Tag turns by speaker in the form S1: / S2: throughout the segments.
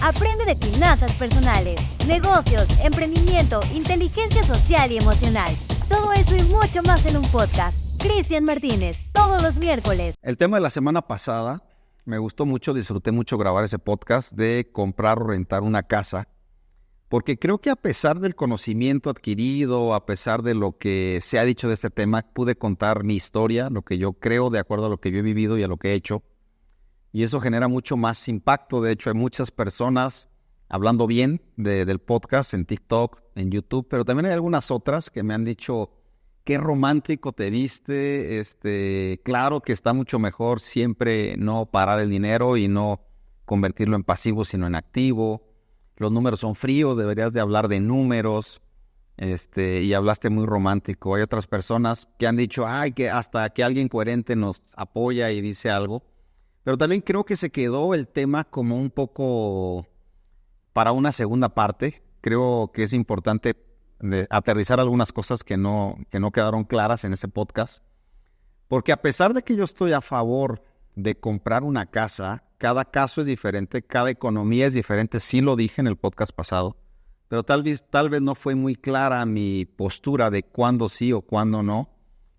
S1: Aprende de finanzas personales, negocios, emprendimiento, inteligencia social y emocional. Todo eso y mucho más en un podcast. Cristian Martínez, todos los miércoles.
S2: El tema de la semana pasada, me gustó mucho, disfruté mucho grabar ese podcast de comprar o rentar una casa, porque creo que a pesar del conocimiento adquirido, a pesar de lo que se ha dicho de este tema, pude contar mi historia, lo que yo creo de acuerdo a lo que yo he vivido y a lo que he hecho. Y eso genera mucho más impacto. De hecho, hay muchas personas hablando bien del podcast en TikTok, en YouTube, pero también hay algunas otras que me han dicho, qué romántico te viste, claro que está mucho mejor siempre no parar el dinero y no convertirlo en pasivo, sino en activo. Los números son fríos, deberías de hablar de números, y hablaste muy romántico. Hay otras personas que han dicho, que hasta que alguien coherente nos apoya y dice algo. Pero también creo que se quedó el tema como un poco para una segunda parte. Creo que es importante aterrizar algunas cosas que no quedaron claras en ese podcast. Porque a pesar de que yo estoy a favor de comprar una casa, cada caso es diferente, cada economía es diferente. Sí lo dije en el podcast pasado, pero tal vez no fue muy clara mi postura de cuándo sí o cuándo no,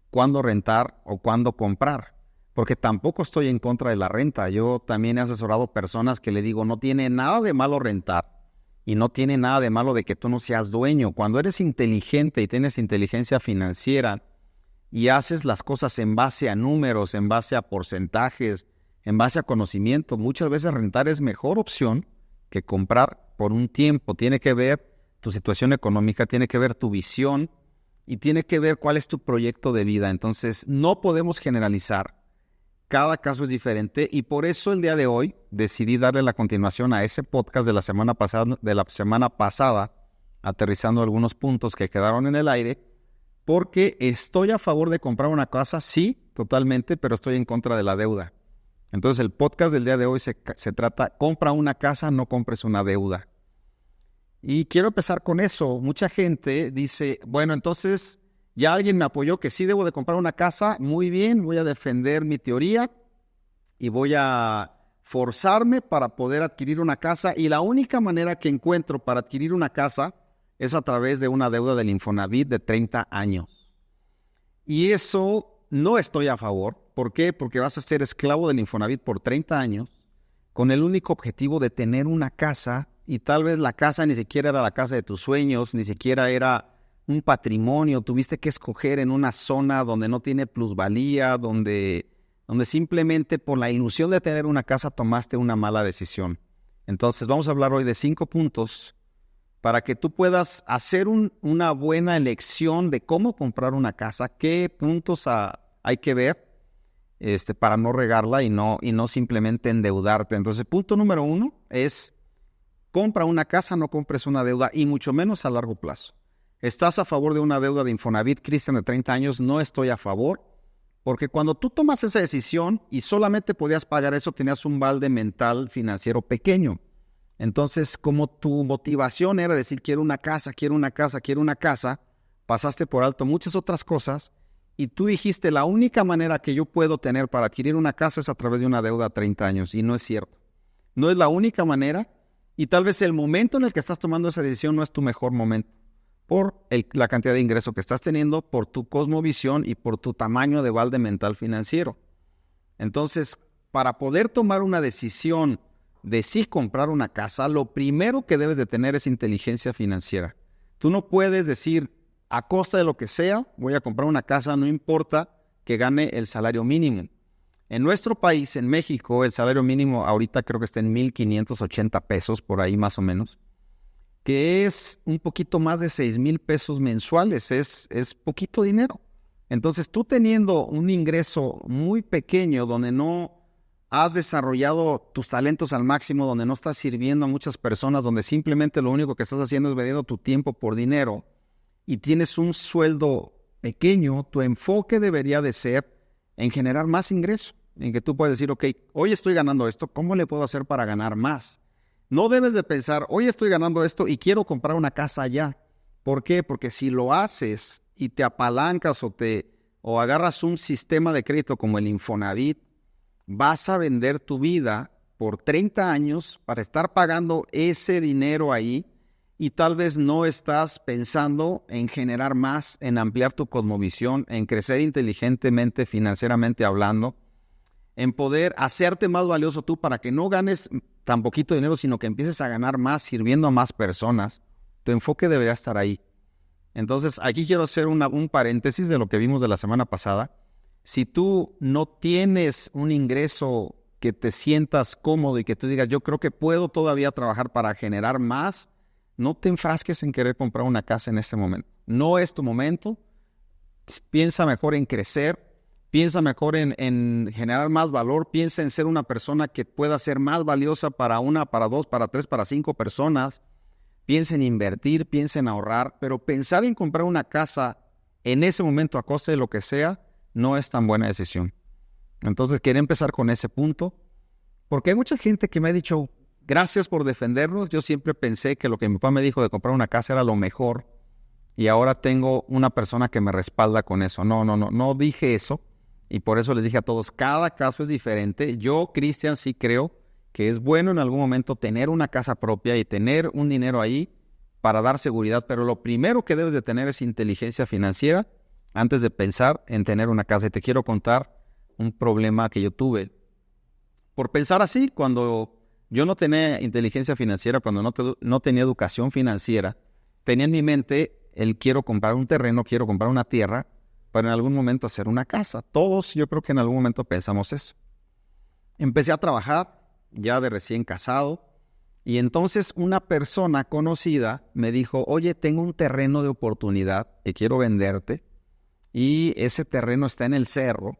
S2: cuándo rentar o cuándo comprar. Porque tampoco estoy en contra de la renta. Yo también he asesorado personas que le digo, no tiene nada de malo rentar y no tiene nada de malo de que tú no seas dueño. Cuando eres inteligente y tienes inteligencia financiera y haces las cosas en base a números, en base a porcentajes, en base a conocimiento, muchas veces rentar es mejor opción que comprar por un tiempo. Tiene que ver tu situación económica, tiene que ver tu visión y tiene que ver cuál es tu proyecto de vida. Entonces, no podemos generalizar. Cada caso es diferente y por eso el día de hoy decidí darle la continuación a ese podcast de la semana pasada, aterrizando algunos puntos que quedaron en el aire, porque estoy a favor de comprar una casa, sí, totalmente, pero estoy en contra de la deuda. Entonces el podcast del día de hoy se trata, compra una casa, no compres una deuda. Y quiero empezar con eso. Mucha gente dice, bueno, entonces ya alguien me apoyó que sí debo de comprar una casa, muy bien, voy a defender mi teoría y voy a forzarme para poder adquirir una casa. Y la única manera que encuentro para adquirir una casa es a través de una deuda del Infonavit de 30 años. Y eso no estoy a favor. ¿Por qué? Porque vas a ser esclavo del Infonavit por 30 años con el único objetivo de tener una casa y tal vez la casa ni siquiera era la casa de tus sueños, ni siquiera era un patrimonio, tuviste que escoger en una zona donde no tiene plusvalía, donde simplemente por la ilusión de tener una casa tomaste una mala decisión. Entonces vamos a hablar hoy de 5 puntos para que tú puedas hacer una buena elección de cómo comprar una casa, qué puntos hay que ver para no regarla y no simplemente endeudarte. Entonces, punto número 1 es compra una casa, no compres una deuda y mucho menos a largo plazo. ¿Estás a favor de una deuda de Infonavit, Cristian, de 30 años? No estoy a favor, porque cuando tú tomas esa decisión y solamente podías pagar eso, tenías un balde mental financiero pequeño. Entonces, como tu motivación era decir, quiero una casa, pasaste por alto muchas otras cosas y tú dijiste, la única manera que yo puedo tener para adquirir una casa es a través de una deuda a 30 años. Y no es cierto. No es la única manera y tal vez el momento en el que estás tomando esa decisión no es tu mejor momento, por la cantidad de ingreso que estás teniendo, por tu cosmovisión y por tu tamaño de balde mental financiero. Entonces, para poder tomar una decisión de sí comprar una casa, lo primero que debes de tener es inteligencia financiera. Tú no puedes decir, a costa de lo que sea, voy a comprar una casa, no importa que gane el salario mínimo. En nuestro país, en México, el salario mínimo ahorita creo que está en 1,580 pesos, por ahí más o menos, que es un poquito más de 6,000 pesos mensuales, es poquito dinero. Entonces, tú teniendo un ingreso muy pequeño donde no has desarrollado tus talentos al máximo, donde no estás sirviendo a muchas personas, donde simplemente lo único que estás haciendo es vendiendo tu tiempo por dinero y tienes un sueldo pequeño, tu enfoque debería de ser en generar más ingreso, en que tú puedes decir, ok, hoy estoy ganando esto, ¿cómo le puedo hacer para ganar más? No debes de pensar, hoy estoy ganando esto y quiero comprar una casa allá. ¿Por qué? Porque si lo haces y te apalancas o agarras un sistema de crédito como el Infonavit, vas a vender tu vida por 30 años para estar pagando ese dinero ahí y tal vez no estás pensando en generar más, en ampliar tu cosmovisión, en crecer inteligentemente, financieramente hablando, en poder hacerte más valioso tú para que no ganes tan poquito dinero, sino que empieces a ganar más sirviendo a más personas. Tu enfoque debería estar ahí. Entonces, aquí quiero hacer un paréntesis de lo que vimos de la semana pasada. Si tú no tienes un ingreso que te sientas cómodo y que tú digas, yo creo que puedo todavía trabajar para generar más, no te enfrasques en querer comprar una casa en este momento. No es tu momento. Piensa mejor en crecer. Piensa mejor en generar más valor. Piensa en ser una persona que pueda ser más valiosa para una, para dos, para tres, para 5 personas. Piensa en invertir, piensa en ahorrar. Pero pensar en comprar una casa en ese momento a costa de lo que sea no es tan buena decisión. Entonces, quería empezar con ese punto. Porque hay mucha gente que me ha dicho, gracias por defendernos. Yo siempre pensé que lo que mi papá me dijo de comprar una casa era lo mejor. Y ahora tengo una persona que me respalda con eso. No dije eso. Y por eso les dije a todos, cada caso es diferente. Yo, Cristian, sí creo que es bueno en algún momento tener una casa propia y tener un dinero ahí para dar seguridad. Pero lo primero que debes de tener es inteligencia financiera antes de pensar en tener una casa. Y te quiero contar un problema que yo tuve. Por pensar así, cuando yo no tenía inteligencia financiera, cuando no tenía educación financiera, tenía en mi mente el quiero comprar un terreno, quiero comprar una tierra, para en algún momento hacer una casa. Todos yo creo que en algún momento pensamos eso. Empecé a trabajar ya de recién casado y entonces una persona conocida me dijo, oye, tengo un terreno de oportunidad que quiero venderte y ese terreno está en el cerro,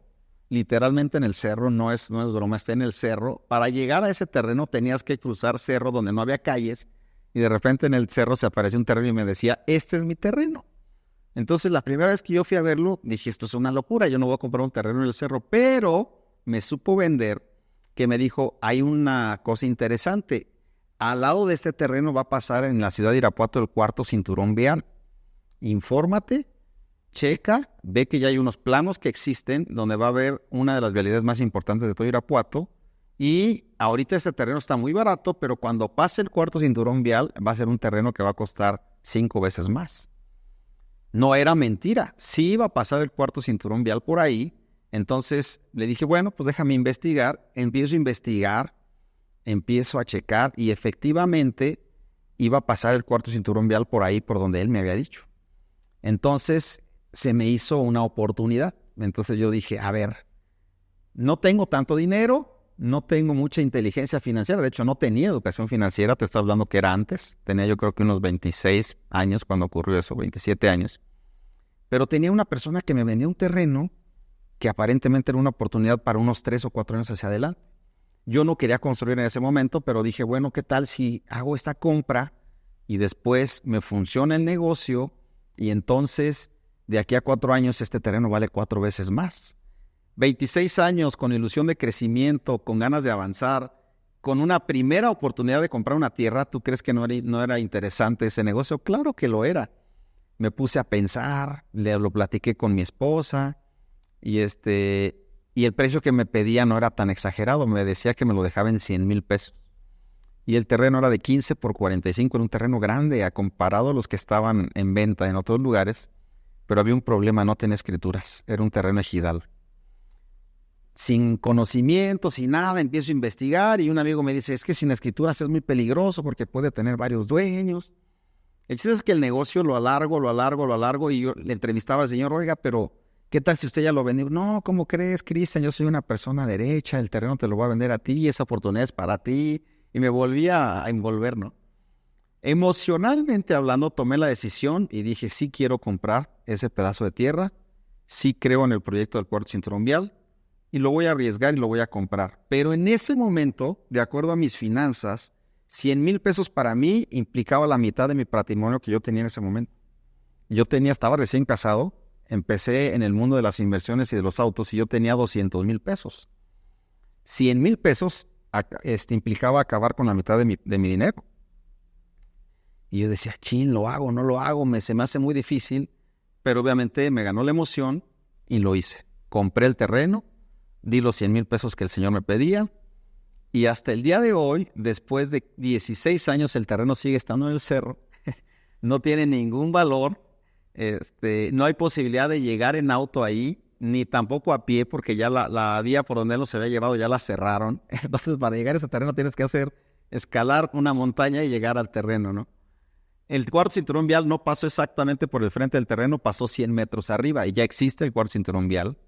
S2: literalmente en el cerro, no es broma, está en el cerro. Para llegar a ese terreno tenías que cruzar cerro donde no había calles y de repente en el cerro se apareció un terreno y me decía, este es mi terreno. Entonces, la primera vez que yo fui a verlo, dije, esto es una locura, yo no voy a comprar un terreno en el cerro, pero me supo vender que me dijo, hay una cosa interesante, al lado de este terreno va a pasar en la ciudad de Irapuato el cuarto cinturón vial. Infórmate, checa, ve que ya hay unos planos que existen donde va a haber una de las vialidades más importantes de todo Irapuato y ahorita este terreno está muy barato, pero cuando pase el cuarto cinturón vial va a ser un terreno que va a costar 5 veces más. No era mentira, sí iba a pasar el cuarto cinturón vial por ahí. Entonces le dije, bueno, pues déjame investigar. Empiezo a investigar, empiezo a checar y efectivamente iba a pasar el cuarto cinturón vial por ahí, por donde él me había dicho. Entonces se me hizo una oportunidad. Entonces yo dije, a ver, no tengo tanto dinero, no tengo mucha inteligencia financiera. De hecho, no tenía educación financiera, te estoy hablando que era antes. Tenía yo creo que unos 26 años cuando ocurrió eso, 27 años. Pero tenía una persona que me vendía un terreno que aparentemente era una oportunidad para unos 3 o 4 años hacia adelante. Yo no quería construir en ese momento, pero dije, bueno, ¿qué tal si hago esta compra y después me funciona el negocio y entonces de aquí a 4 años este terreno vale 4 veces más? 26 años con ilusión de crecimiento, con ganas de avanzar, con una primera oportunidad de comprar una tierra. ¿Tú crees que no era interesante ese negocio? Claro que lo era. Me puse a pensar, lo platiqué con mi esposa y el precio que me pedía no era tan exagerado. Me decía que me lo dejaba en 100,000 pesos. Y el terreno era de 15 por 45, era un terreno grande comparado a los que estaban en venta en otros lugares. Pero había un problema, no tenía escrituras, era un terreno ejidal. Sin conocimiento, sin nada, empiezo a investigar y un amigo me dice, es que sin escrituras es muy peligroso porque puede tener varios dueños. El chiste es que el negocio lo alargo y yo le entrevistaba al señor, oiga, pero ¿qué tal si usted ya lo vendió? No, ¿cómo crees, Cristian? Yo soy una persona derecha, el terreno te lo voy a vender a ti y esa oportunidad es para ti. Y me volvía a envolver, ¿no? Emocionalmente hablando, tomé la decisión y dije, sí quiero comprar ese pedazo de tierra, sí creo en el proyecto del cuarto cinturón vial y lo voy a arriesgar y lo voy a comprar. Pero en ese momento, de acuerdo a mis finanzas, 100,000 pesos para mí implicaba la mitad de mi patrimonio que yo tenía en ese momento. Estaba recién casado, empecé en el mundo de las inversiones y de los autos y yo tenía 200,000 pesos. 100,000 pesos implicaba acabar con la mitad de mi dinero. Y yo decía, chin, ¿lo hago? ¿No lo hago? Se me hace muy difícil, pero obviamente me ganó la emoción y lo hice. Compré el terreno, di los 100,000 pesos que el señor me pedía Y hasta el día de hoy, después de 16 años, el terreno sigue estando en el cerro. No tiene ningún valor. No hay posibilidad de llegar en auto ahí, ni tampoco a pie, porque ya la vía por donde él se había llevado ya la cerraron. Entonces, para llegar a ese terreno tienes que escalar una montaña y llegar al terreno, ¿no? El cuarto cinturón vial no pasó exactamente por el frente del terreno, pasó 100 metros arriba y ya existe el cuarto cinturón vial.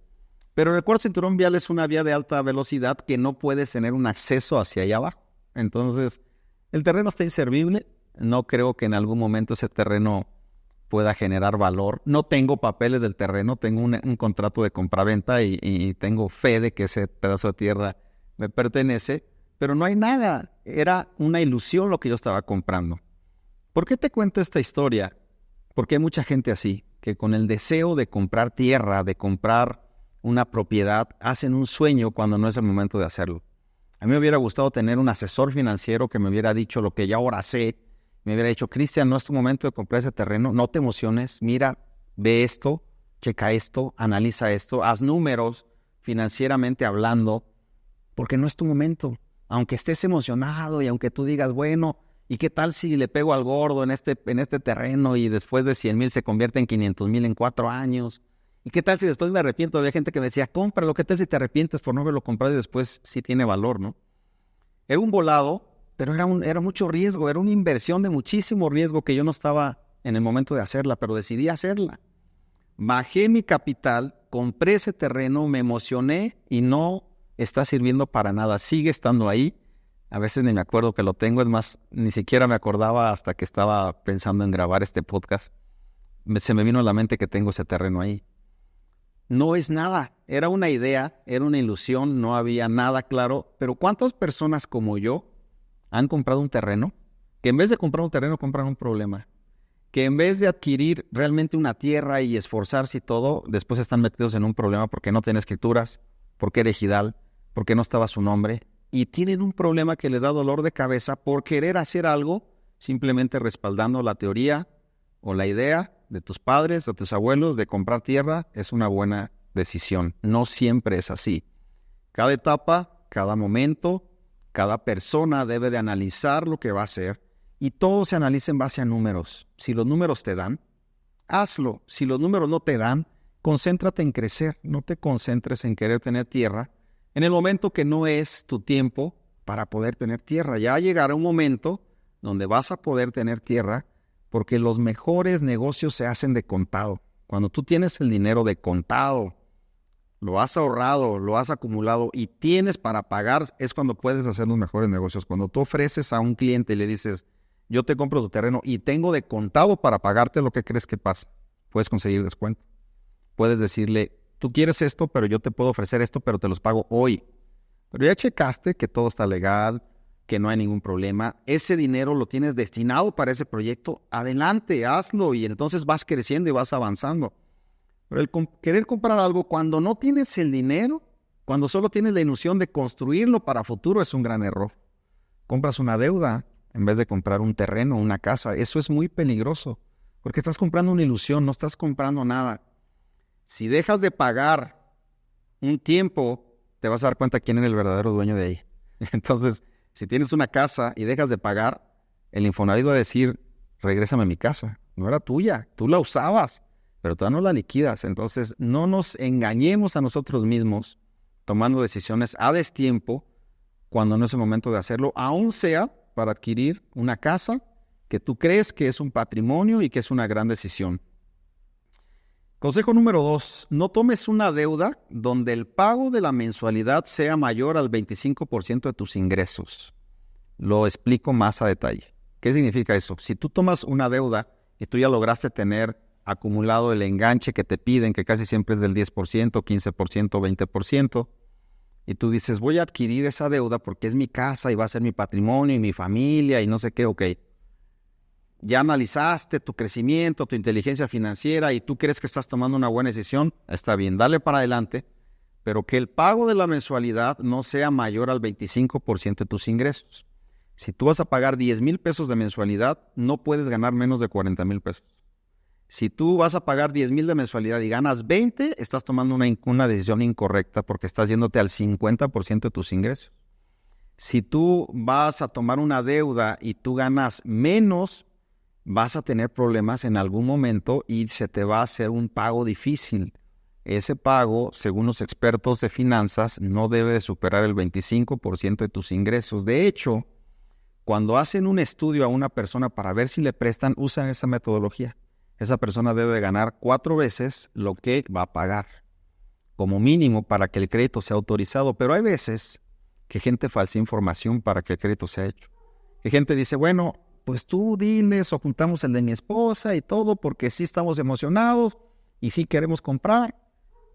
S2: Pero el cuarto cinturón vial es una vía de alta velocidad que no puedes tener un acceso hacia allá abajo. Entonces, el terreno está inservible. No creo que en algún momento ese terreno pueda generar valor. No tengo papeles del terreno, tengo un contrato de compraventa y tengo fe de que ese pedazo de tierra me pertenece, pero no hay nada. Era una ilusión lo que yo estaba comprando. ¿Por qué te cuento esta historia? Porque hay mucha gente así, que con el deseo de comprar tierra, de comprar una propiedad, hacen un sueño cuando no es el momento de hacerlo. A mí me hubiera gustado tener un asesor financiero que me hubiera dicho lo que ya ahora sé. Me hubiera dicho, Cristian, no es tu momento de comprar ese terreno, no te emociones, mira, ve esto, checa esto, analiza esto, haz números financieramente hablando, porque no es tu momento. Aunque estés emocionado y aunque tú digas, bueno, ¿y qué tal si le pego al gordo en este terreno y después de 100,000 se convierte en 500,000 en 4 años? ¿Y qué tal si después me arrepiento? Había gente que me decía, cómpralo, ¿qué tal si te arrepientes por no haberlo comprado y después sí tiene valor, ¿no? Era un volado, pero era mucho riesgo, era una inversión de muchísimo riesgo que yo no estaba en el momento de hacerla, pero decidí hacerla. Bajé mi capital, compré ese terreno, me emocioné y no está sirviendo para nada. Sigue estando ahí. A veces ni me acuerdo que lo tengo, es más, ni siquiera me acordaba hasta que estaba pensando en grabar este podcast. Se me vino a la mente que tengo ese terreno ahí. No es nada, era una idea, era una ilusión, no había nada claro. Pero ¿cuántas personas como yo han comprado un terreno? Que en vez de comprar un terreno, compran un problema. Que en vez de adquirir realmente una tierra y esforzarse y todo, después están metidos en un problema porque no tienen escrituras, porque era ejidal, porque no estaba su nombre. Y tienen un problema que les da dolor de cabeza por querer hacer algo simplemente respaldando la teoría o la idea de tus padres, de tus abuelos, de comprar tierra. Es una buena decisión. No siempre es así. Cada etapa, cada momento, cada persona debe de analizar lo que va a hacer y todo se analiza en base a números. Si los números te dan, hazlo. Si los números no te dan, concéntrate en crecer. No te concentres en querer tener tierra en el momento que no es tu tiempo para poder tener tierra. Ya llegará un momento donde vas a poder tener tierra porque los mejores negocios se hacen de contado. Cuando tú tienes el dinero de contado, lo has ahorrado, lo has acumulado y tienes para pagar, es cuando puedes hacer los mejores negocios. Cuando tú ofreces a un cliente y le dices, yo te compro tu terreno y tengo de contado para pagarte, lo que crees que pasa. Puedes conseguir descuento. Puedes decirle, tú quieres esto, pero yo te puedo ofrecer esto, pero te los pago hoy. Pero ya checaste que todo está legal, que no hay ningún problema. Ese dinero lo tienes destinado para ese proyecto. Adelante, hazlo y entonces vas creciendo y vas avanzando. Pero el querer comprar algo cuando no tienes el dinero, cuando solo tienes la ilusión de construirlo para futuro, es un gran error. Compras una deuda en vez de comprar un terreno, una casa. Eso es muy peligroso porque estás comprando una ilusión, no estás comprando nada. Si dejas de pagar un tiempo, te vas a dar cuenta quién era el verdadero dueño de ahí. Entonces, si tienes una casa y dejas de pagar, el Infonavit va a decir, regrésame a mi casa. No era tuya, tú la usabas, pero todavía no la liquidas. Entonces, no nos engañemos a nosotros mismos tomando decisiones a destiempo cuando no es el momento de hacerlo, aun sea para adquirir una casa que tú crees que es un patrimonio y que es una gran decisión. Consejo número 2, no tomes una deuda donde el pago de la mensualidad sea mayor al 25% de tus ingresos. Lo explico más a detalle. ¿Qué significa eso? Si tú tomas una deuda y tú ya lograste tener acumulado el enganche que te piden, que casi siempre es del 10%, 15%, 20%, y tú dices, voy a adquirir esa deuda porque es mi casa y va a ser mi patrimonio y mi familia y no sé qué, ok. Ya analizaste tu crecimiento, tu inteligencia financiera y tú crees que estás tomando una buena decisión, está bien, dale para adelante, pero que el pago de la mensualidad no sea mayor al 25% de tus ingresos. Si tú vas a pagar 10,000 pesos de mensualidad, no puedes ganar menos de 40,000 pesos. Si tú vas a pagar 10,000 de mensualidad y ganas 20, estás tomando una decisión incorrecta porque estás yéndote al 50% de tus ingresos. Si tú vas a tomar una deuda y tú ganas menos, vas a tener problemas en algún momento y se te va a hacer un pago difícil. Ese pago, según los expertos de finanzas, no debe de superar el 25% de tus ingresos. De hecho, cuando hacen un estudio a una persona para ver si le prestan, usan esa metodología. Esa persona debe de ganar 4 veces lo que va a pagar, como mínimo para que el crédito sea autorizado. Pero hay veces que gente falsa información para que el crédito sea hecho. Que gente dice, bueno, pues tú diles, ocultamos el de mi esposa y todo, porque sí estamos emocionados y sí queremos comprar.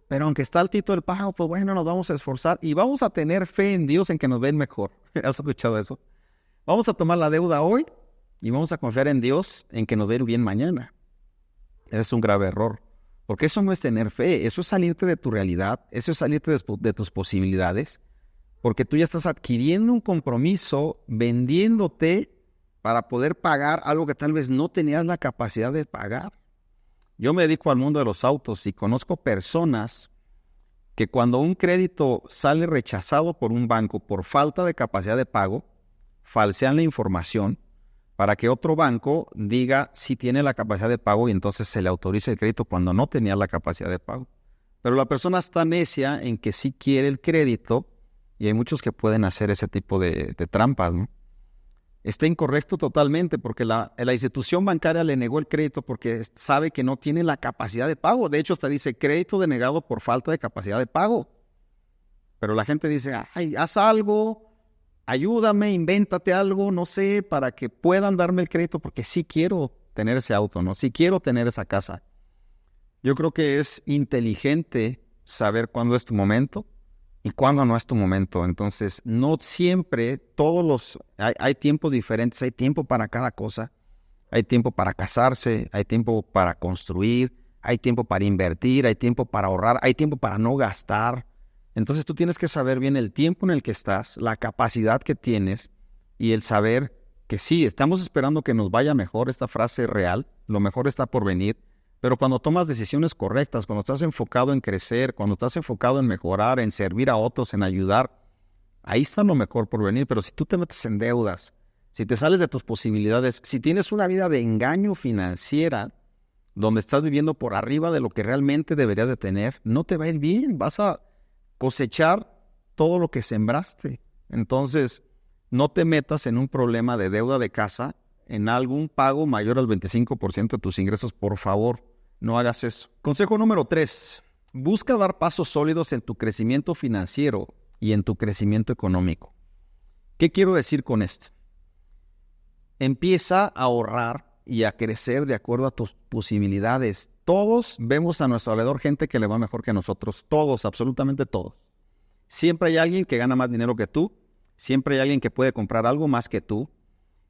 S2: Pero aunque está altito el pago, pues bueno, nos vamos a esforzar y vamos a tener fe en Dios en que nos ven mejor. ¿Has escuchado eso? Vamos a tomar la deuda hoy y vamos a confiar en Dios en que nos va a ir bien mañana. Ese es un grave error, porque eso no es tener fe, eso es salirte de tu realidad, eso es salirte de tus posibilidades, porque tú ya estás adquiriendo un compromiso, vendiéndote para poder pagar algo que tal vez no tenías la capacidad de pagar. Yo me dedico al mundo de los autos y conozco personas que cuando un crédito sale rechazado por un banco por falta de capacidad de pago, falsean la información para que otro banco diga si tiene la capacidad de pago y entonces se le autoriza el crédito cuando no tenía la capacidad de pago. Pero la persona está necia en que sí quiere el crédito y hay muchos que pueden hacer ese tipo de trampas, ¿no? Está incorrecto totalmente porque la institución bancaria le negó el crédito porque sabe que no tiene la capacidad de pago. De hecho, hasta dice crédito denegado por falta de capacidad de pago. Pero la gente dice, ay, haz algo, ayúdame, invéntate algo, no sé, para que puedan darme el crédito porque sí quiero tener ese auto, ¿no? Sí quiero tener esa casa. Yo creo que es inteligente saber cuándo es tu momento y cuándo no es tu momento. Entonces, no siempre, hay tiempos diferentes, hay tiempo para cada cosa. Hay tiempo para casarse, hay tiempo para construir, hay tiempo para invertir, hay tiempo para ahorrar, hay tiempo para no gastar. Entonces tú tienes que saber bien el tiempo en el que estás, la capacidad que tienes y el saber que sí, estamos esperando que nos vaya mejor, esta frase es real, lo mejor está por venir, pero cuando tomas decisiones correctas, cuando estás enfocado en crecer, cuando estás enfocado en mejorar, en servir a otros, en ayudar, ahí está lo mejor por venir. Pero si tú te metes en deudas, si te sales de tus posibilidades, si tienes una vida de engaño financiera, donde estás viviendo por arriba de lo que realmente deberías de tener, no te va a ir bien, vas a cosechar todo lo que sembraste. Entonces, no te metas en un problema de deuda de casa, en algún pago mayor al 25% de tus ingresos, por favor, no hagas eso. Consejo número 3, busca dar pasos sólidos en tu crecimiento financiero y en tu crecimiento económico. ¿Qué quiero decir con esto? Empieza a ahorrar y a crecer de acuerdo a tus posibilidades. Todos vemos a nuestro alrededor gente que le va mejor que nosotros. Todos, absolutamente todos. Siempre hay alguien que gana más dinero que tú. Siempre hay alguien que puede comprar algo más que tú.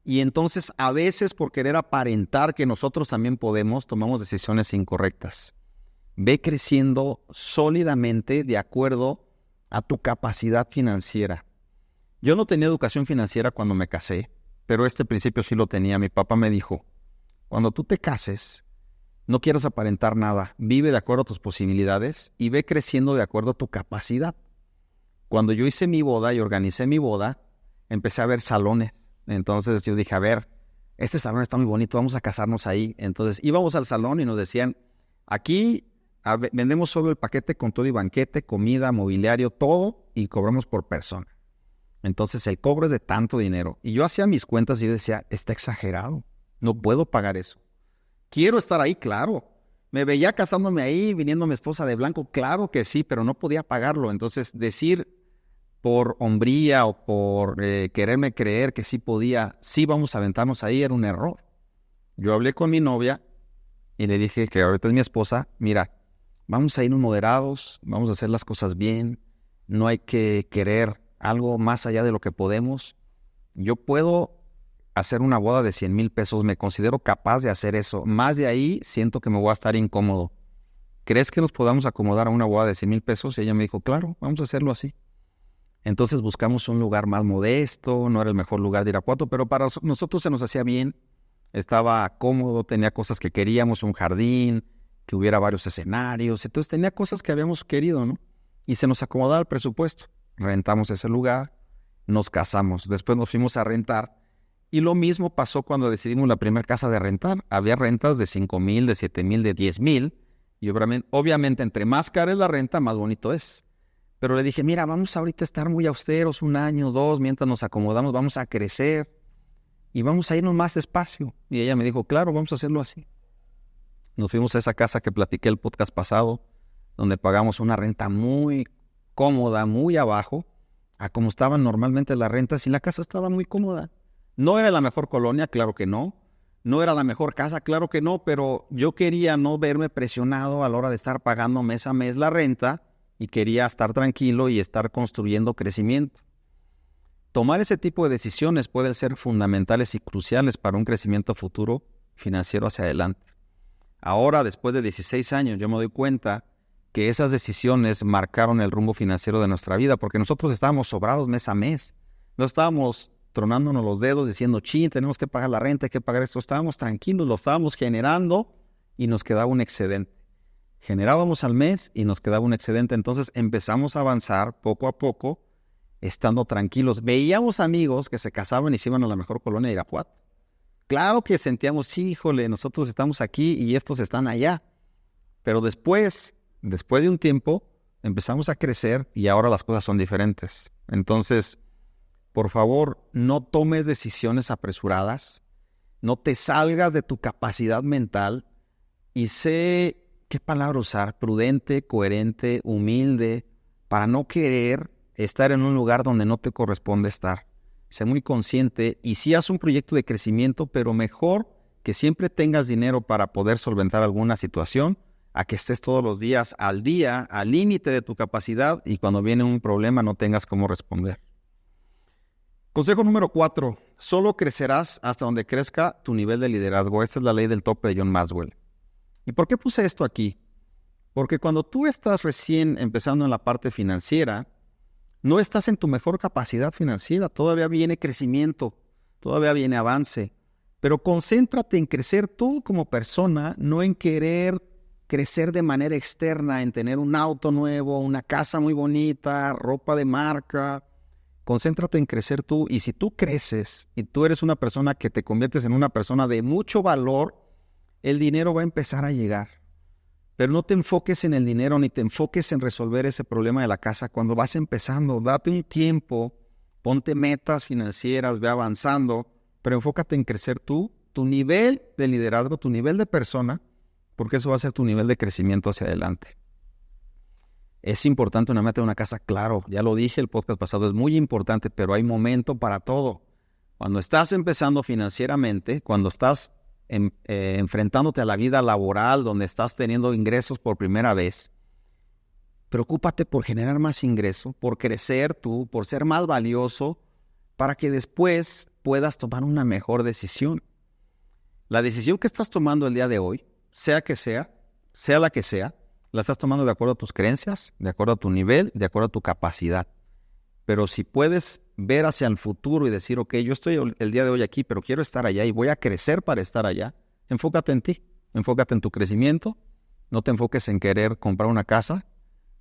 S2: Y entonces, a veces, por querer aparentar que nosotros también podemos, tomamos decisiones incorrectas. Ve creciendo sólidamente de acuerdo a tu capacidad financiera. Yo no tenía educación financiera cuando me casé, pero este principio sí lo tenía. Mi papá me dijo, cuando tú te cases, no quieras aparentar nada. Vive de acuerdo a tus posibilidades y ve creciendo de acuerdo a tu capacidad. Cuando yo hice mi boda y organicé mi boda, empecé a ver salones. Entonces yo dije, a ver, este salón está muy bonito, vamos a casarnos ahí. Entonces íbamos al salón y nos decían, aquí vendemos solo el paquete con todo y banquete, comida, mobiliario, todo, y cobramos por persona. Entonces el cobro es de tanto dinero. Y yo hacía mis cuentas y yo decía, está exagerado, no puedo pagar eso. Quiero estar ahí, claro. Me veía casándome ahí, viniendo mi esposa de blanco, claro que sí, pero no podía pagarlo. Entonces decir por hombría o por quererme creer que sí podía, sí vamos a aventarnos ahí, era un error. Yo hablé con mi novia y le dije, que ahorita es mi esposa, mira, vamos a irnos moderados, vamos a hacer las cosas bien, no hay que querer algo más allá de lo que podemos. Yo puedo hacer una boda de 100,000 pesos, me considero capaz de hacer eso. Más de ahí siento que me voy a estar incómodo. ¿Crees que nos podamos acomodar a una boda de 100,000 pesos? Y ella me dijo, claro, vamos a hacerlo así. Entonces buscamos un lugar más modesto, no era el mejor lugar de Irapuato, pero para nosotros se nos hacía bien. Estaba cómodo, tenía cosas que queríamos, un jardín, que hubiera varios escenarios. Entonces tenía cosas que habíamos querido, ¿no? Y se nos acomodaba el presupuesto. Rentamos ese lugar nos casamos. Después nos fuimos a rentar. Y lo mismo pasó cuando decidimos la primera casa de rentar. Había rentas de 5,000, de 7,000, de 10,000. Y obviamente entre más cara es la renta, más bonito es. Pero le dije, mira, vamos ahorita a estar muy austeros 1 año, 2, mientras nos acomodamos, vamos a crecer y vamos a irnos más despacio. Y ella me dijo, claro, vamos a hacerlo así. Nos fuimos a esa casa que platiqué el podcast pasado, donde pagamos una renta muy cómoda, muy abajo, a como estaban normalmente las rentas, y la casa estaba muy cómoda. No era la mejor colonia, claro que no. No era la mejor casa, claro que no, pero yo quería no verme presionado a la hora de estar pagando mes a mes la renta y quería estar tranquilo y estar construyendo crecimiento. Tomar ese tipo de decisiones pueden ser fundamentales y cruciales para un crecimiento futuro financiero hacia adelante. Ahora, después de 16 años, yo me doy cuenta que esas decisiones marcaron el rumbo financiero de nuestra vida, porque nosotros estábamos sobrados mes a mes. No estábamos tronándonos los dedos diciendo, tenemos que pagar la renta, hay que pagar esto. Estábamos tranquilos, lo estábamos generando y nos quedaba un excedente. Generábamos al mes y nos quedaba un excedente. Entonces empezamos a avanzar poco a poco, estando tranquilos. Veíamos amigos que se casaban y se iban a la mejor colonia de Irapuato. Claro que sentíamos, sí, híjole, nosotros estamos aquí y estos están allá. Pero después de un tiempo, empezamos a crecer y ahora las cosas son diferentes. Entonces, por favor, no tomes decisiones apresuradas, no te salgas de tu capacidad mental y sé, ¿qué palabra usar? Prudente, coherente, humilde, para no querer estar en un lugar donde no te corresponde estar. Sé muy consciente y sí haz un proyecto de crecimiento, pero mejor que siempre tengas dinero para poder solventar alguna situación, a que estés todos los días al día, al límite de tu capacidad y cuando viene un problema no tengas cómo responder. Consejo número 4. Solo crecerás hasta donde crezca tu nivel de liderazgo. Esta es la ley del tope de John Maxwell. ¿Y por qué puse esto aquí? Porque cuando tú estás recién empezando en la parte financiera, no estás en tu mejor capacidad financiera. Todavía viene crecimiento, todavía viene avance. Pero concéntrate en crecer tú como persona, no en querer crecer de manera externa, en tener un auto nuevo, una casa muy bonita, ropa de marca. Concéntrate en crecer tú, y si tú creces y tú eres una persona que te conviertes en una persona de mucho valor, el dinero va a empezar a llegar. Pero no te enfoques en el dinero ni te enfoques en resolver ese problema de la casa cuando vas empezando. Date un tiempo, ponte metas financieras, ve avanzando, pero enfócate en crecer tú, tu nivel de liderazgo, tu nivel de persona, porque eso va a ser tu nivel de crecimiento hacia adelante. Es importante una meta de una casa, claro, ya lo dije el podcast pasado, es muy importante, pero hay momento para todo. Cuando estás empezando financieramente, cuando estás enfrentándote a la vida laboral, donde estás teniendo ingresos por primera vez, preocúpate por generar más ingreso, por crecer tú, por ser más valioso, para que después puedas tomar una mejor decisión. La decisión que estás tomando el día de hoy, sea la que sea, la estás tomando de acuerdo a tus creencias, de acuerdo a tu nivel, de acuerdo a tu capacidad. Pero si puedes ver hacia el futuro y decir, ok, yo estoy el día de hoy aquí, pero quiero estar allá y voy a crecer para estar allá, enfócate en ti, enfócate en tu crecimiento, no te enfoques en querer comprar una casa.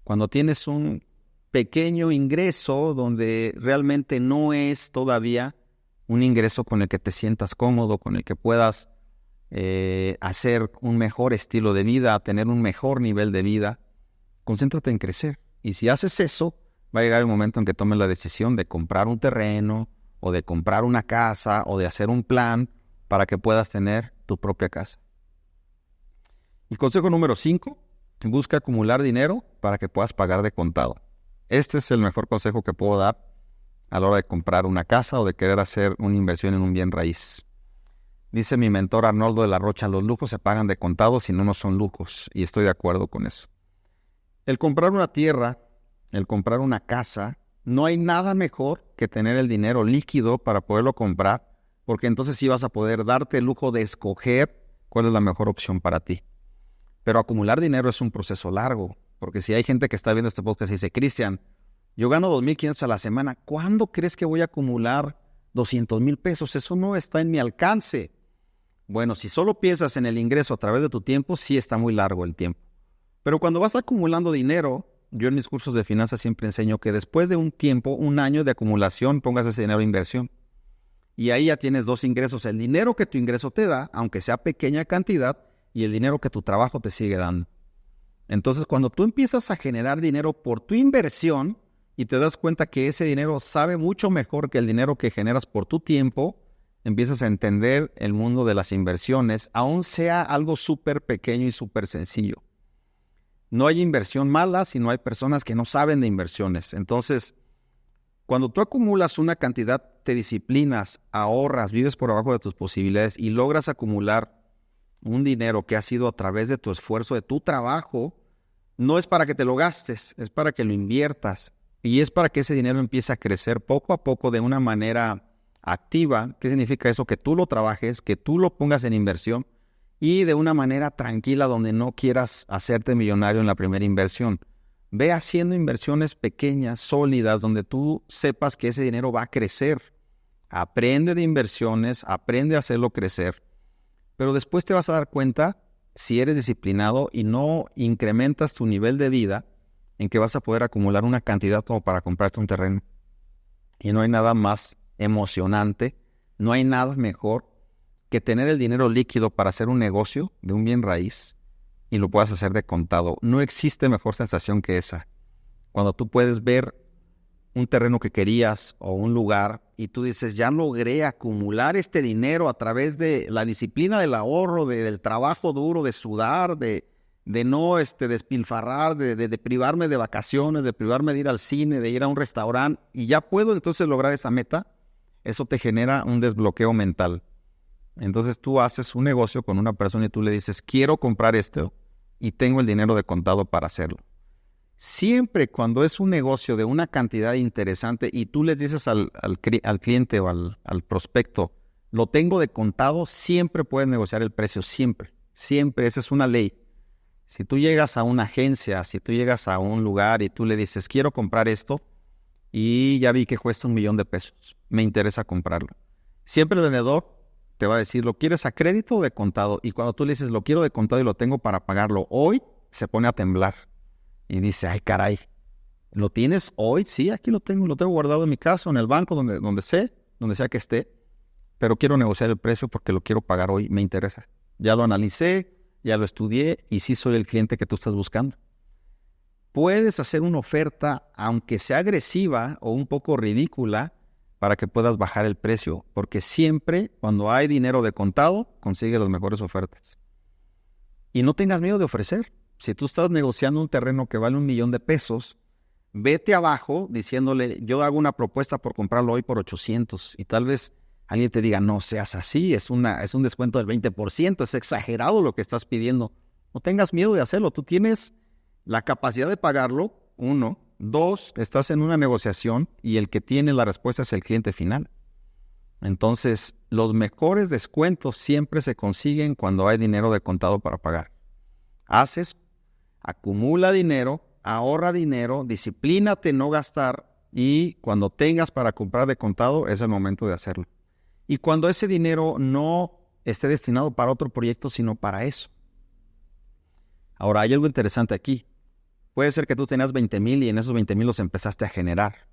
S2: Cuando tienes un pequeño ingreso donde realmente no es todavía un ingreso con el que te sientas cómodo, con el que puedas hacer un mejor estilo de vida, tener un mejor nivel de vida, concéntrate en crecer. Y si haces eso, va a llegar el momento en que tomes la decisión de comprar un terreno o de comprar una casa o de hacer un plan para que puedas tener tu propia casa. Y consejo número 5, busca acumular dinero para que puedas pagar de contado. Este es el mejor consejo que puedo dar a la hora de comprar una casa o de querer hacer una inversión en un bien raíz. Dice mi mentor Arnoldo de la Rocha, los lujos se pagan de contado, si no, no son lujos. Y estoy de acuerdo con eso. El comprar una tierra, el comprar una casa, no hay nada mejor que tener el dinero líquido para poderlo comprar, porque entonces sí vas a poder darte el lujo de escoger cuál es la mejor opción para ti. Pero acumular dinero es un proceso largo, porque si hay gente que está viendo este podcast y dice, Cristian, yo gano 2,500 a la semana, ¿cuándo crees que voy a acumular 200,000 pesos? Eso no está en mi alcance. Bueno, si solo piensas en el ingreso a través de tu tiempo, sí está muy largo el tiempo. Pero cuando vas acumulando dinero, yo en mis cursos de finanzas siempre enseño que después de un tiempo, un año de acumulación, pongas ese dinero a inversión. Y ahí ya tienes dos ingresos. El dinero que tu ingreso te da, aunque sea pequeña cantidad, y el dinero que tu trabajo te sigue dando. Entonces, cuando tú empiezas a generar dinero por tu inversión y te das cuenta que ese dinero sabe mucho mejor que el dinero que generas por tu tiempo, empiezas a entender el mundo de las inversiones, aun sea algo súper pequeño y súper sencillo. No hay inversión mala si no hay personas que no saben de inversiones. Entonces, cuando tú acumulas una cantidad, te disciplinas, ahorras, vives por abajo de tus posibilidades y logras acumular un dinero que ha sido a través de tu esfuerzo, de tu trabajo, no es para que te lo gastes, es para que lo inviertas. Y es para que ese dinero empiece a crecer poco a poco de una manera activa. ¿Qué significa eso? Que tú lo trabajes, que tú lo pongas en inversión y de una manera tranquila donde no quieras hacerte millonario en la primera inversión. Ve haciendo inversiones pequeñas, sólidas, donde tú sepas que ese dinero va a crecer. Aprende de inversiones, aprende a hacerlo crecer. Pero después te vas a dar cuenta, si eres disciplinado y no incrementas tu nivel de vida, en que vas a poder acumular una cantidad como para comprarte un terreno. Y no hay nada más emocionante, no hay nada mejor que tener el dinero líquido para hacer un negocio de un bien raíz y lo puedas hacer de contado. No existe mejor sensación que esa. Cuando tú puedes ver un terreno que querías o un lugar y tú dices, ya logré acumular este dinero a través de la disciplina del ahorro, del trabajo duro, de sudar, de no despilfarrar, de privarme de vacaciones, de privarme de ir al cine, de ir a un restaurante, y ya puedo entonces lograr esa meta. Eso te genera un desbloqueo mental. Entonces tú haces un negocio con una persona y tú le dices, quiero comprar esto y tengo el dinero de contado para hacerlo. Siempre cuando es un negocio de una cantidad interesante y tú le dices al cliente o al prospecto, lo tengo de contado, siempre puedes negociar el precio, siempre, esa es una ley. Si tú llegas a una agencia, si tú llegas a un lugar y tú le dices, quiero comprar esto y ya vi que cuesta $1,000,000, me interesa comprarlo. Siempre el vendedor te va a decir, ¿lo quieres a crédito o de contado? Y cuando tú le dices, lo quiero de contado y lo tengo para pagarlo hoy, se pone a temblar. Y dice, ay caray, ¿lo tienes hoy? Sí, aquí lo tengo guardado en mi casa, en el banco, donde sea que esté, pero quiero negociar el precio porque lo quiero pagar hoy, me interesa. Ya lo analicé, ya lo estudié y sí soy el cliente que tú estás buscando. Puedes hacer una oferta, aunque sea agresiva o un poco ridícula, para que puedas bajar el precio, porque siempre cuando hay dinero de contado, consigue las mejores ofertas. Y no tengas miedo de ofrecer. Si tú estás negociando un terreno que vale $1,000,000, vete abajo diciéndole, yo hago una propuesta por comprarlo hoy por 800. Y tal vez alguien te diga, no seas así, es un descuento del 20%, es exagerado lo que estás pidiendo. No tengas miedo de hacerlo, tú tienes la capacidad de pagarlo, 1. 2, estás en una negociación y el que tiene la respuesta es el cliente final. Entonces, los mejores descuentos siempre se consiguen cuando hay dinero de contado para pagar. Acumula dinero, ahorra dinero, disciplínate no gastar y cuando tengas para comprar de contado es el momento de hacerlo. Y cuando ese dinero no esté destinado para otro proyecto, sino para eso. Ahora, hay algo interesante aquí. Puede ser que tú tenías 20,000 y en esos 20,000 los empezaste a generar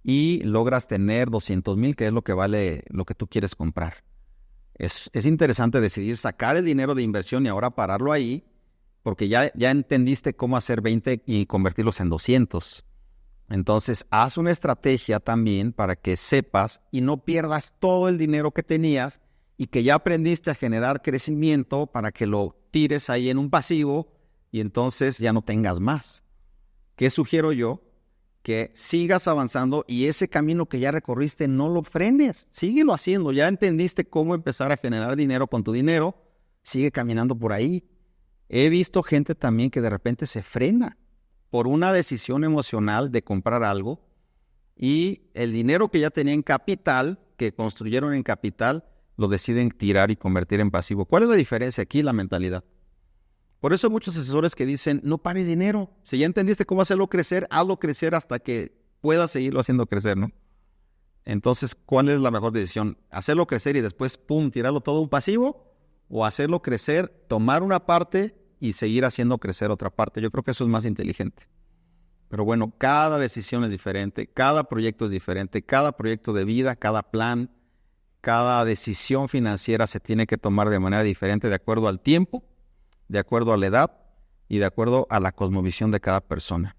S2: y logras tener 200,000, que es lo que vale lo que tú quieres comprar. Es interesante decidir sacar el dinero de inversión y ahora pararlo ahí, porque ya entendiste cómo hacer 20 y convertirlos en 200. Entonces, haz una estrategia también para que sepas y no pierdas todo el dinero que tenías y que ya aprendiste a generar crecimiento para que lo tires ahí en un pasivo y entonces ya no tengas más. ¿Qué sugiero yo? Que sigas avanzando y ese camino que ya recorriste no lo frenes. Síguelo haciendo. Ya entendiste cómo empezar a generar dinero con tu dinero. Sigue caminando por ahí. He visto gente también que de repente se frena por una decisión emocional de comprar algo y el dinero que ya tenía en capital, que construyeron en capital, lo deciden tirar y convertir en pasivo. ¿Cuál es la diferencia aquí? La mentalidad. Por eso hay muchos asesores que dicen, no pares dinero. Si ya entendiste cómo hacerlo crecer, hazlo crecer hasta que puedas seguirlo haciendo crecer, ¿no? Entonces, ¿cuál es la mejor decisión? ¿Hacerlo crecer y después, pum, tirarlo todo a un pasivo? ¿O hacerlo crecer, tomar una parte y seguir haciendo crecer otra parte? Yo creo que eso es más inteligente. Pero bueno, cada decisión es diferente, cada proyecto es diferente, cada proyecto de vida, cada plan, cada decisión financiera se tiene que tomar de manera diferente de acuerdo al tiempo, de acuerdo a la edad y de acuerdo a la cosmovisión de cada persona.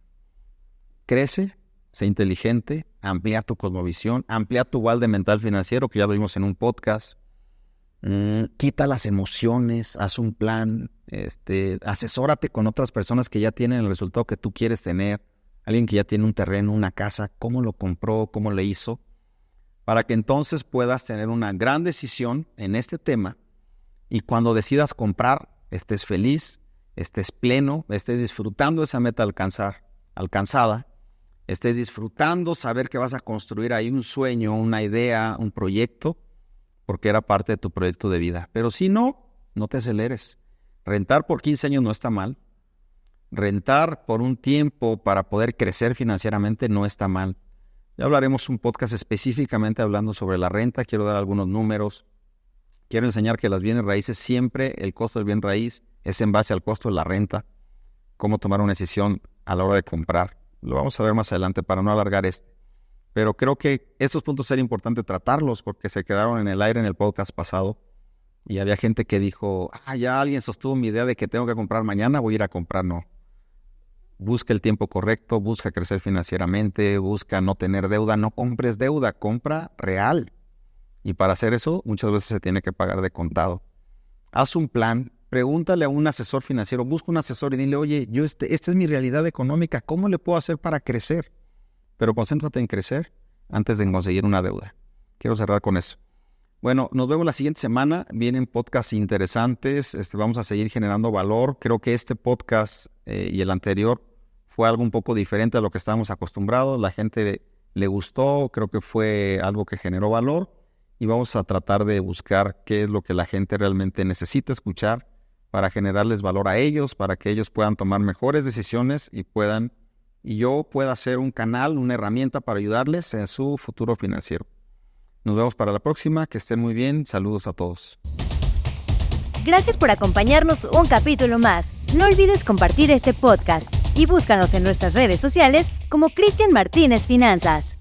S2: Crece, sé inteligente, amplía tu cosmovisión, amplía tu balde mental financiero, que ya lo vimos en un podcast. Quita las emociones, haz un plan, asesórate con otras personas que ya tienen el resultado que tú quieres tener. Alguien que ya tiene un terreno, una casa, cómo lo compró, cómo le hizo, para que entonces puedas tener una gran decisión en este tema y cuando decidas comprar, estés feliz, estés pleno, estés disfrutando esa meta alcanzada, estés disfrutando saber que vas a construir ahí un sueño, una idea, un proyecto, porque era parte de tu proyecto de vida. Pero si no, no te aceleres. Rentar por 15 años no está mal. Rentar por un tiempo para poder crecer financieramente no está mal. Ya hablaremos un podcast específicamente hablando sobre la renta. Quiero dar algunos números. Quiero enseñar que las bienes raíces siempre, el costo del bien raíz es en base al costo de la renta. Cómo tomar una decisión a la hora de comprar. Lo vamos a ver más adelante para no alargar Pero creo que estos puntos sería importante tratarlos porque se quedaron en el aire en el podcast pasado. Y había gente que dijo, ya alguien sostuvo mi idea de que tengo que comprar mañana, voy a ir a comprar. No. Busca el tiempo correcto, busca crecer financieramente, busca no tener deuda. No compres deuda, compra real. Y para hacer eso, muchas veces se tiene que pagar de contado. Haz un plan, pregúntale a un asesor financiero, busca un asesor y dile, oye, esta es mi realidad económica, ¿cómo le puedo hacer para crecer? Pero concéntrate en crecer antes de conseguir una deuda. Quiero cerrar con eso. Bueno, nos vemos la siguiente semana. Vienen podcasts interesantes. Vamos a seguir generando valor. Creo que este podcast y el anterior fue algo un poco diferente a lo que estábamos acostumbrados. La gente le gustó. Creo que fue algo que generó valor. Y vamos a tratar de buscar qué es lo que la gente realmente necesita escuchar para generarles valor a ellos, para que ellos puedan tomar mejores decisiones y yo pueda ser un canal, una herramienta para ayudarles en su futuro financiero. Nos vemos para la próxima, que estén muy bien, saludos a todos.
S1: Gracias por acompañarnos un capítulo más. No olvides compartir este podcast y búscanos en nuestras redes sociales como Cristian Martínez Finanzas.